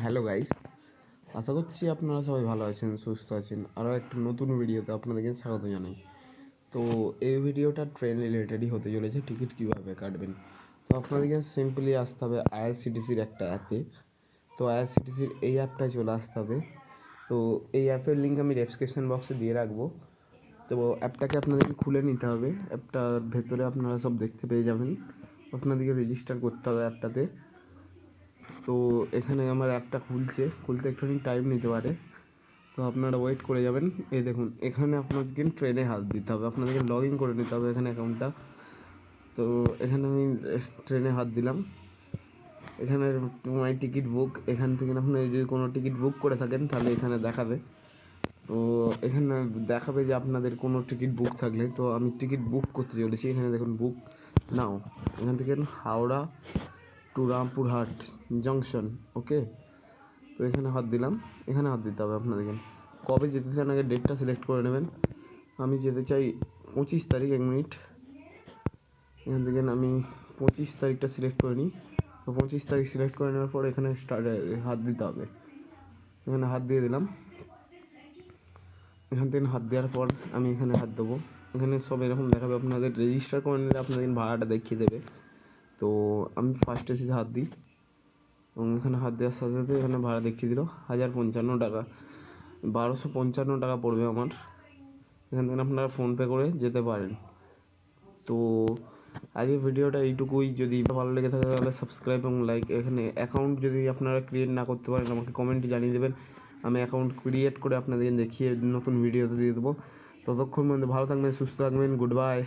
Hello guys, আশা করছি আপনারা সবাই ভালো আছেন, সুস্থ আছেন। আরও একটা নতুন ভিডিওতে আপনাদেরকে স্বাগত জানাই। তো এই ভিডিওটা ট্রেন রিলেটেডই হতে চলেছে, টিকিট কীভাবে কাটবেন। তো আপনাদেরকে সিম্পলি আসতে হবে আইআরসিটিসির একটা অ্যাপে। তো আইআরসিটিসির এই অ্যাপটায় চলে আসতে হবে। তো এই অ্যাপের লিঙ্ক আমি ডেসক্রিপশন বক্সে দিয়ে রাখবো। তো অ্যাপটাকে আপনাদেরকে খুলে নিতে হবে। অ্যাপটার ভেতরে আপনারা সব দেখতে পেয়ে যাবেন। আপনাদেরকে রেজিস্টার করতে হবে অ্যাপটাতে। তো এখানে আমার অ্যাপটা খুলতে একটুখানি টাইম নিতে পারে, তো আপনারা ওয়েট করে যাবেন। এই দেখুন, এখানে আপনাদেরকে ট্রেনে হাত দিতে হবে, আপনাদেরকে লগ ইন করে নিতে হবে এখানে অ্যাকাউন্টটা। তো এখানে আমি ট্রেনে হাত দিলাম। এখানে মাই টিকিট বুক, এখান থেকে আপনি যদি কোনো টিকিট বুক করে থাকেন তাহলে এখানে দেখাবে। তো এখানে দেখাবে যে আপনাদের কোনো টিকিট বুক থাকলে। তো আমি টিকিট বুক করতে চলেছি, এখানে দেখুন বুক নাও। এখান থেকে হাওড়া টু রামপুরহাট জংশন, ওকে। তো এখানে হাত দিলাম, এখানে হাত দিতে হবে আপনাদেরকে। কবে যেতে চান আগে ডেটটা সিলেক্ট করে নেবেন। আমি যেতে চাই 25 তারিখ। 1 মিনিট, এখান থেকে আমি 25 তারিখটা সিলেক্ট করে নিই। তো 25 তারিখ সিলেক্ট করে নেওয়ার পর এখানে হাত দিতে হবে। এখানে হাত দিয়ে দিলাম। এখান থেকে হাত দেওয়ার পর আমি এখানে হাত দেবো। এখানে সব এরকম দেখাবে, আপনাদের রেজিস্টার করে নিলে আপনাদের ভাড়াটা দেখিয়ে দেবে। তো আমি ফার্স্ট এসে হাত দিই এবং এখানে হাত দেওয়ার সাথে সাথে এখানে ভাড়া দেখিয়ে দিল 1055 টাকা, 1255 টাকা পড়বে আমার। এখান থেকে আপনারা ফোনপে করে যেতে পারেন। তো আজকের ভিডিওটা এইটুকুই। যদি ভালো লেগে থাকে তাহলে সাবস্ক্রাইব এবং লাইক। এখানে অ্যাকাউন্ট যদি আপনারা ক্রিয়েট না করতে পারেন আমাকে কমেন্টে জানিয়ে দেবেন, আমি অ্যাকাউন্ট ক্রিয়েট করে আপনাদের দেখিয়ে নতুন ভিডিওতে দিয়ে দেবো। ততক্ষণ পর্যন্ত ভালো থাকবেন, সুস্থ থাকবেন। Good bye.